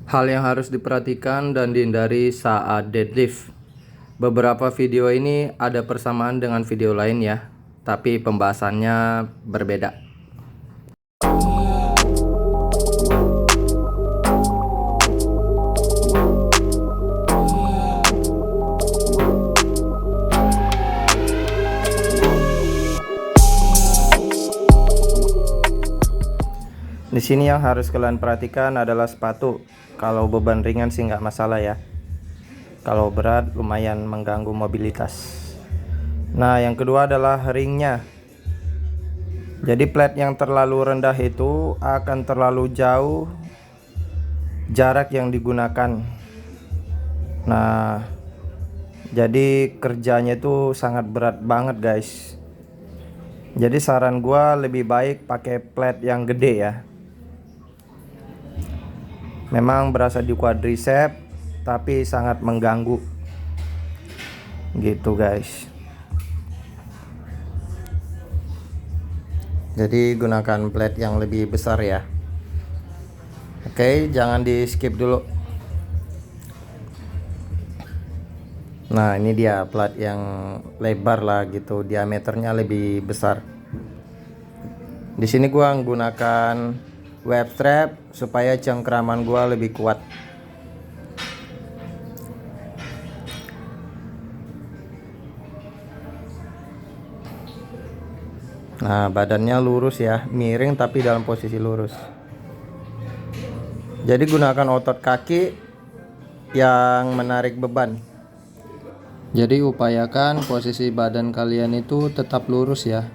Hal yang harus diperhatikan dan dihindari saat deadlift. Beberapa video ini ada persamaan dengan video lain ya, tapi pembahasannya berbeda. Di sini yang harus kalian perhatikan adalah sepatu. Kalau beban ringan sih nggak masalah ya. Kalau berat lumayan mengganggu mobilitas. Nah, yang kedua adalah ringnya. Jadi plate yang terlalu rendah itu akan terlalu jauh jarak yang digunakan. Nah, jadi kerjanya itu sangat berat banget guys. Jadi saran gua lebih baik pakai plate yang gede ya. Memang berasa di quadricep tapi sangat mengganggu gitu guys. Jadi gunakan plate yang lebih besar ya. Oke, jangan di skip dulu. Nah, ini dia plate yang lebar lah gitu, diameternya lebih besar. Di sini gua menggunakan web strap supaya cengkraman gua lebih kuat. Nah, badannya lurus ya, miring tapi dalam posisi lurus. Jadi gunakan otot kaki yang menarik beban. Jadi upayakan posisi badan kalian itu tetap lurus ya.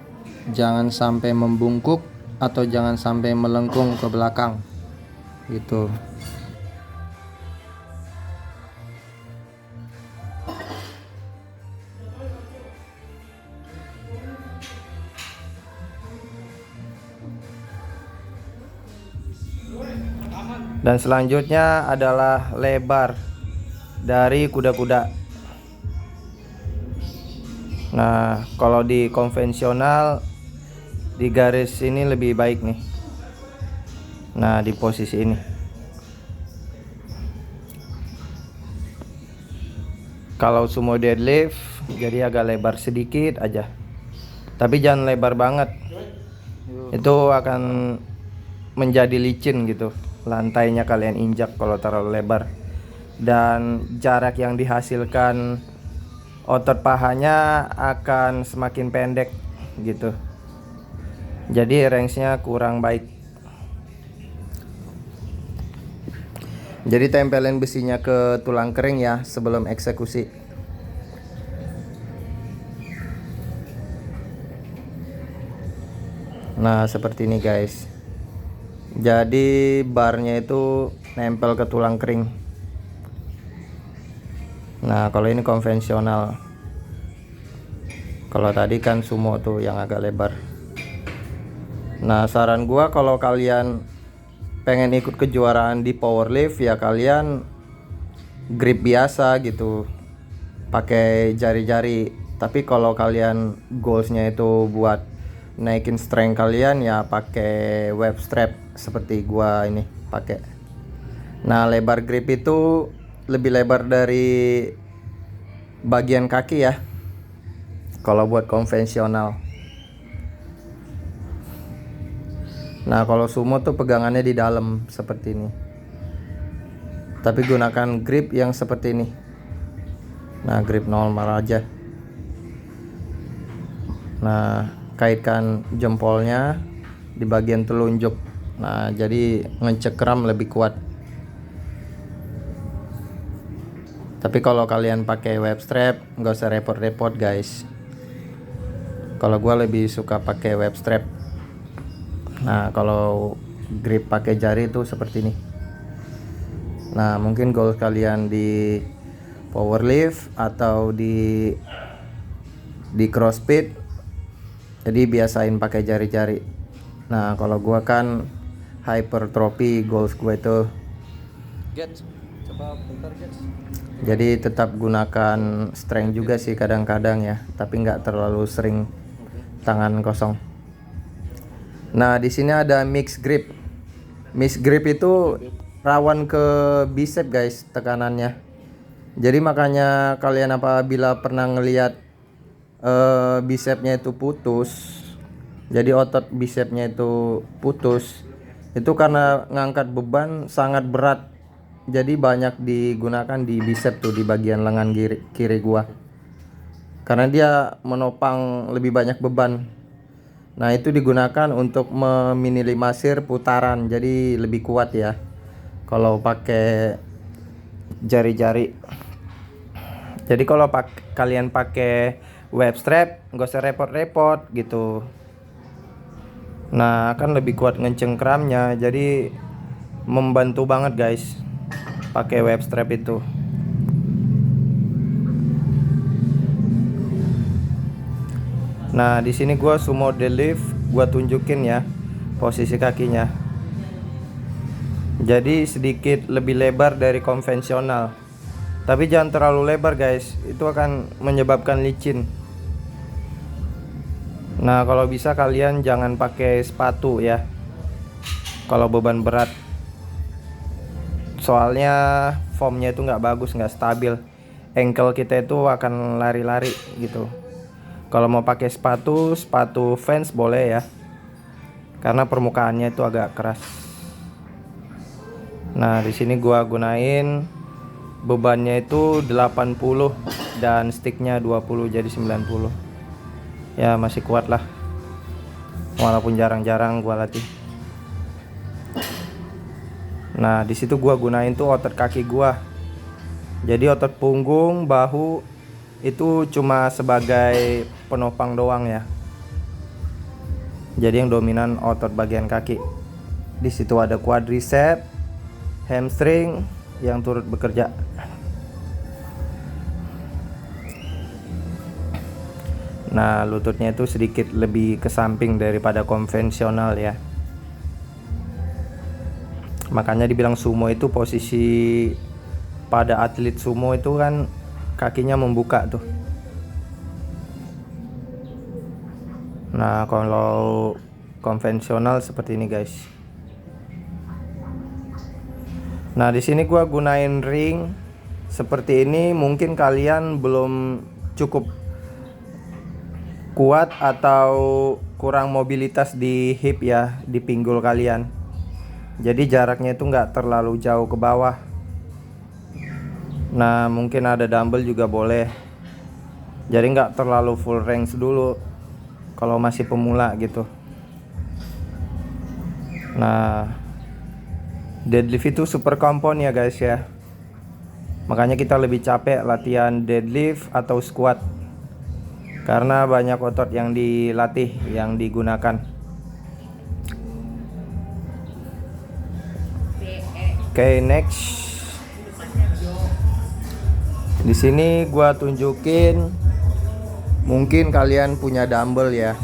Jangan sampai membungkuk atau jangan sampai melengkung ke belakang. Gitu. Dan selanjutnya adalah lebar dari kuda-kuda. Nah, kalau di konvensional di garis ini lebih baik nih. Nah, di posisi ini. Kalau sumo deadlift jadi agak lebar sedikit aja. Tapi jangan lebar banget. Itu akan menjadi licin gitu. Lantainya kalian injak kalau terlalu lebar. Dan jarak yang dihasilkan otot pahanya akan semakin pendek gitu. Jadi range-nya kurang baik. Jadi tempelin besinya ke tulang kering ya sebelum eksekusi. Nah, seperti ini guys. Jadi barnya itu nempel ke tulang kering. Nah, kalau ini konvensional. Kalau tadi kan sumo tuh yang agak lebar. Nah, saran gua kalau kalian pengen ikut kejuaraan di powerlift ya kalian grip biasa gitu. Pakai jari-jari. Tapi kalau kalian goalsnya itu buat naikin strength kalian ya pakai web strap seperti gua ini pakai. Nah, lebar grip itu lebih lebar dari bagian kaki ya kalau buat konvensional. Nah, kalau sumo tuh pegangannya di dalam seperti ini, tapi gunakan grip yang seperti ini. Nah, grip normal aja. Nah, kaitkan jempolnya di bagian telunjuk. Nah, jadi ngecekram lebih kuat. Tapi kalau kalian pakai web strap nggak usah repot-repot guys. Kalau gua lebih suka pakai web strap. Nah, kalau grip pakai jari itu seperti ini. Nah, mungkin goal kalian di powerlift atau di crossfit jadi biasain pakai jari-jari. Nah, kalau gua kan hypertrophy goals gua itu. Coba bentar guys. Jadi tetap gunakan strength juga sih kadang-kadang ya, tapi nggak terlalu sering tangan kosong. Nah, di sini ada mix grip. Mix grip itu rawan ke bicep guys tekanannya. Jadi makanya kalian apabila pernah ngelihat bicepnya itu putus, jadi otot bicepnya itu putus, itu karena ngangkat beban sangat berat. Jadi banyak digunakan di bicep tuh, di bagian lengan kiri gua, karena dia menopang lebih banyak beban. Nah itu digunakan untuk meminimalisir putaran, jadi lebih kuat ya kalau pakai jari-jari. Jadi kalau kalian pakai web strap nggak usah repot-repot gitu. Nah kan lebih kuat ngecengkramnya, jadi membantu banget guys pakai web strap itu. Nah di sini gua sumo deadlift, gua tunjukin ya posisi kakinya. Jadi sedikit lebih lebar dari konvensional, tapi jangan terlalu lebar guys, itu akan menyebabkan licin. Nah kalau bisa kalian jangan pakai sepatu ya kalau beban berat, soalnya formnya itu nggak bagus, nggak stabil, ankle kita itu akan lari-lari gitu. Kalau mau pakai sepatu Vans boleh ya, karena permukaannya itu agak keras. Nah di sini gua gunain bebannya itu 80 dan sticknya 20, jadi 90. Ya masih kuat lah, walaupun jarang-jarang gua latih. Nah di situ gua gunain tuh otot kaki gua. Jadi otot punggung, bahu itu cuma sebagai penopang doang ya. Jadi yang dominan otot bagian kaki. Di situ ada quadricep, hamstring yang turut bekerja. Nah lututnya itu sedikit lebih ke samping daripada konvensional ya. Makanya dibilang sumo itu posisi pada atlet sumo itu kan kakinya membuka tuh. Nah kalau konvensional seperti ini guys. Nah di sini gua gunain ring seperti ini. Mungkin kalian belum cukup kuat atau kurang mobilitas di hip ya, di pinggul kalian. Jadi jaraknya itu nggak terlalu jauh ke bawah. Nah mungkin ada dumbbell juga boleh. Jadi nggak terlalu full range dulu kalau masih pemula gitu. Nah deadlift itu super compound ya guys ya. Makanya kita lebih capek latihan deadlift atau squat, karena banyak otot yang dilatih, yang digunakan. Oke, next. Di sini gua tunjukin, mungkin kalian punya dumbbell ya.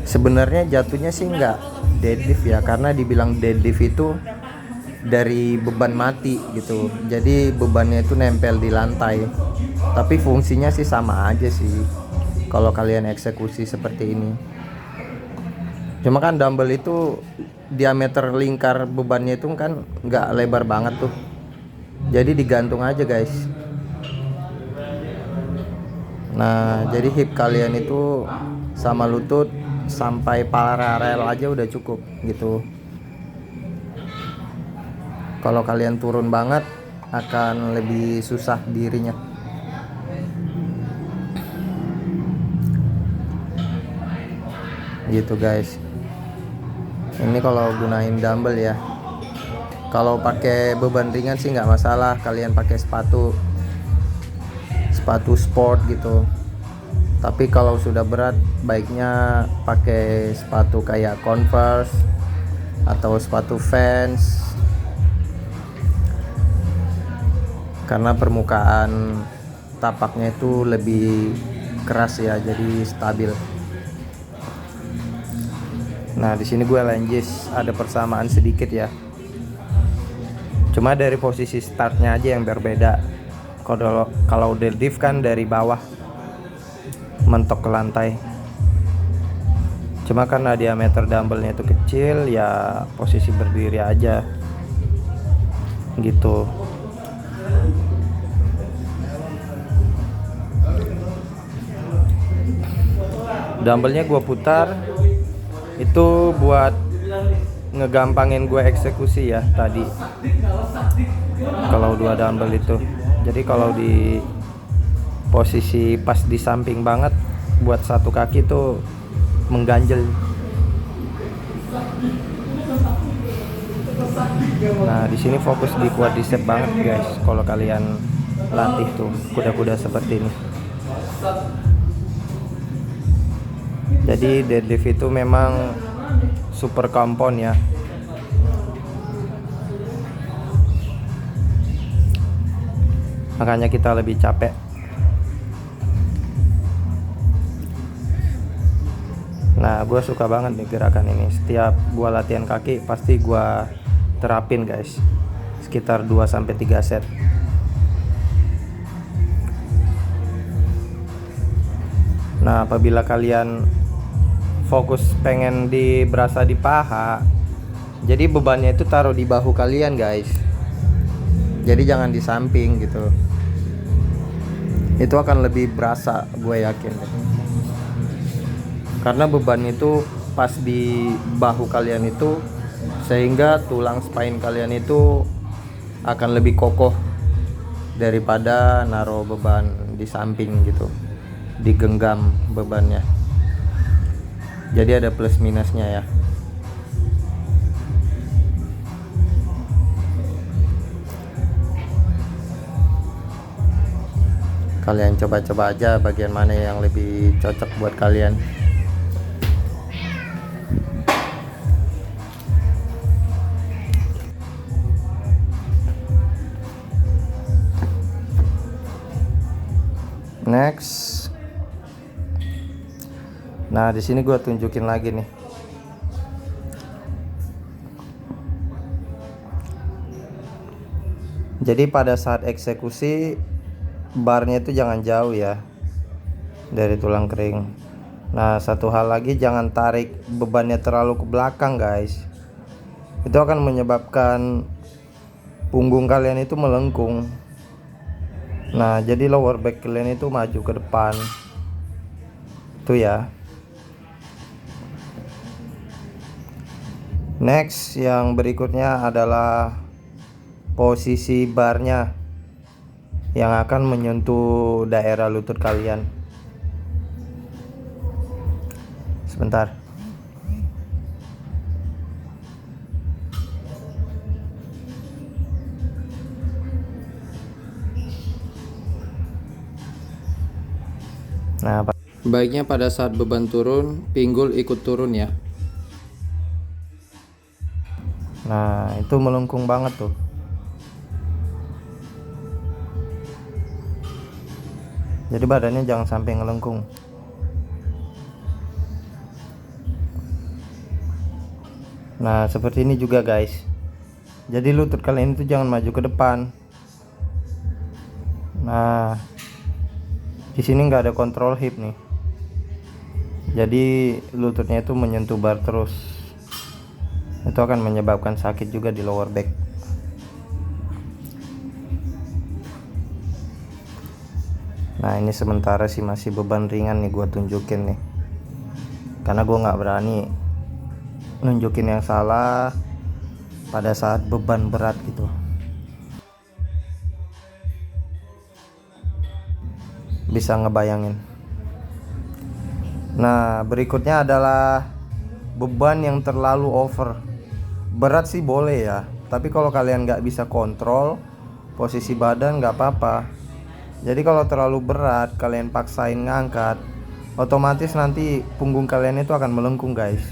Sebenarnya jatuhnya sih nggak deadlift ya, karena dibilang deadlift itu dari beban mati gitu. Jadi bebannya itu nempel di lantai. Tapi fungsinya sih sama aja sih kalau kalian eksekusi seperti ini. Cuma kan dumbbell itu diameter lingkar bebannya itu kan nggak lebar banget tuh, jadi digantung aja guys. Nah jadi hip kalian itu sama lutut sampai paralel aja udah cukup gitu. Kalau kalian turun banget akan lebih susah dirinya. Gitu guys. Ini kalau gunain dumbbell ya. Kalau pakai beban ringan sih nggak masalah, kalian pakai sepatu sport gitu. Tapi kalau sudah berat baiknya pakai sepatu kayak Converse atau sepatu Vans, karena permukaan tapaknya itu lebih keras ya, jadi stabil. Nah di sini gue lunges ada persamaan sedikit ya, cuma dari posisi startnya aja yang berbeda. Kalau deadlift kan dari bawah mentok ke lantai, cuma karena diameter dumbbellnya itu kecil ya, posisi berdiri aja. gitu. Dumbbellnya gue putar itu buat ngegampangin gue eksekusi ya tadi. Kalau 2 dumbbell itu, jadi kalau di posisi pas di samping banget buat satu kaki tuh mengganjel. Nah, di sini fokus di quadricep banget guys. Kalau kalian latih tuh kuda-kuda seperti ini. Jadi deadlift itu memang super compound ya. Makanya kita lebih capek. Nah, gue suka banget nih gerakan ini. Setiap gue latihan kaki pasti gue terapin guys. Sekitar 2-3 set. Nah, apabila kalian fokus pengen berasa di paha, jadi bebannya itu taruh di bahu kalian guys. Jadi jangan di samping gitu. Itu akan lebih berasa, gue yakin. Karena beban itu pas di bahu kalian itu, sehingga tulang spine kalian itu akan lebih kokoh daripada naruh beban di samping gitu, digenggam bebannya. Jadi ada plus minusnya ya. Kalian coba-coba aja bagian mana yang lebih cocok buat kalian. Next. Nah, di sini gue tunjukin lagi nih. Jadi pada saat eksekusi, barnya itu jangan jauh ya dari tulang kering. Nah, satu hal lagi, jangan tarik bebannya terlalu ke belakang guys. Itu akan menyebabkan punggung kalian itu melengkung. Nah, jadi lower back kalian itu maju ke depan. Itu ya. Next, yang berikutnya adalah posisi barnya yang akan menyentuh daerah lutut kalian. Sebentar. Nah, baiknya pada saat beban turun, pinggul ikut turun ya. Nah, itu melengkung banget tuh. Jadi badannya jangan sampai ngelengkung. Nah, seperti ini juga guys. Jadi lutut kalian itu jangan maju ke depan. Nah, di sini nggak ada kontrol hip nih. Jadi lututnya itu menyentuh bar terus. Itu akan menyebabkan sakit juga di lower back. Nah, ini sementara sih masih beban ringan nih gue tunjukin nih. Karena gue nggak berani nunjukin yang salah pada saat beban berat gitu. Bisa ngebayangin. Nah, berikutnya adalah beban yang terlalu over. Berat sih boleh ya, tapi kalau kalian nggak bisa kontrol posisi badan nggak apa-apa. Jadi kalau terlalu berat kalian paksain ngangkat, otomatis nanti punggung kalian itu akan melengkung guys.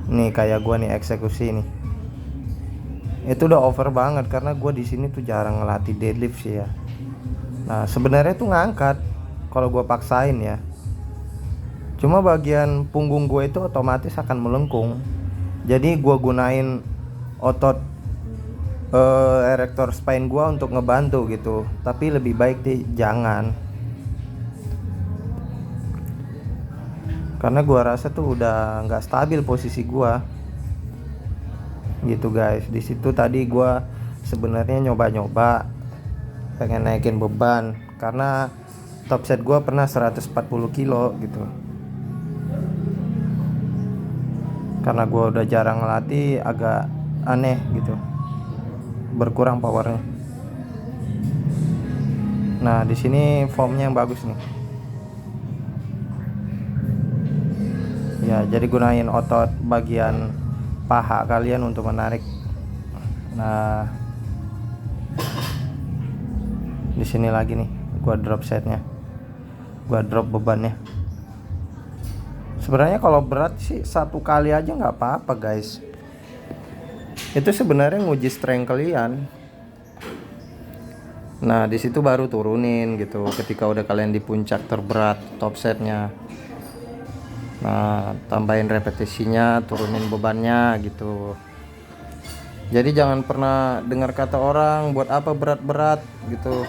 Nih kayak gua nih eksekusi nih. Itu udah over banget karena gua di sini tuh jarang ngelatih deadlift sih ya. Nah, sebenarnya tuh ngangkat kalau gua paksain ya. Cuma bagian punggung gue itu otomatis akan melengkung. Jadi gue gunain otot erector spine gue untuk ngebantu gitu. Tapi lebih baik deh jangan. Karena gue rasa tuh udah nggak stabil posisi gue. Gitu guys. Di situ tadi gue sebenarnya nyoba-nyoba pengen naikin beban, karena top set gua pernah 140 kilo gitu. Karena gua udah jarang ngelatih, agak aneh gitu, berkurang powernya. Nah di sini formnya yang bagus nih. Ya, jadi gunain otot bagian paha kalian untuk menarik. Nah, di sini lagi nih, gua drop setnya, gua drop bebannya. Sebenarnya kalau berat sih satu kali aja nggak apa-apa guys. Itu sebenarnya nguji strength kalian. Nah, di situ baru turunin gitu. Ketika udah kalian di puncak terberat top setnya. Nah, tambahin repetisinya, turunin bebannya gitu. Jadi jangan pernah dengar kata orang buat apa berat-berat gitu.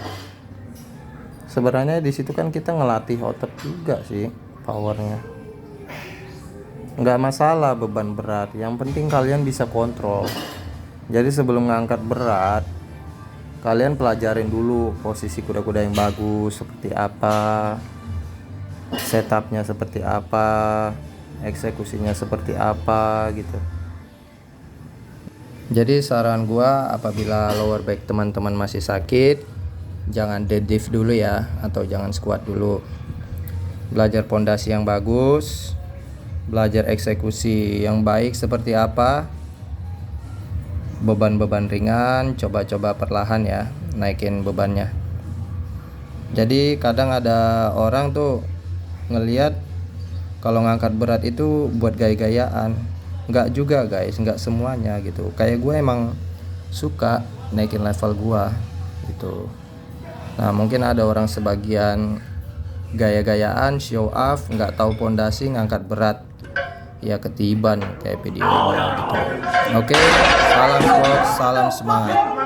Sebenarnya di situ kan kita ngelatih otot juga sih, powernya. Nggak masalah beban berat, yang penting kalian bisa kontrol. Jadi sebelum ngangkat berat, kalian pelajarin dulu posisi kuda-kuda yang bagus seperti apa, setupnya seperti apa, eksekusinya seperti apa gitu. Jadi saran gua, apabila lower back teman-teman masih sakit, jangan deadlift dulu ya, atau jangan squat dulu. Belajar pondasi yang bagus, belajar eksekusi yang baik seperti apa, beban-beban ringan, coba-coba perlahan ya naikin bebannya. Jadi kadang ada orang tuh ngelihat kalau ngangkat berat itu buat gaya-gayaan. Nggak juga guys, nggak semuanya gitu. Kayak gue emang suka naikin level gue gitu. Nah mungkin ada orang sebagian gaya-gayaan, show off, nggak tahu pondasi, ngangkat berat, ya ketiban kayak video ini gitu. Oke, salam sport, salam semangat.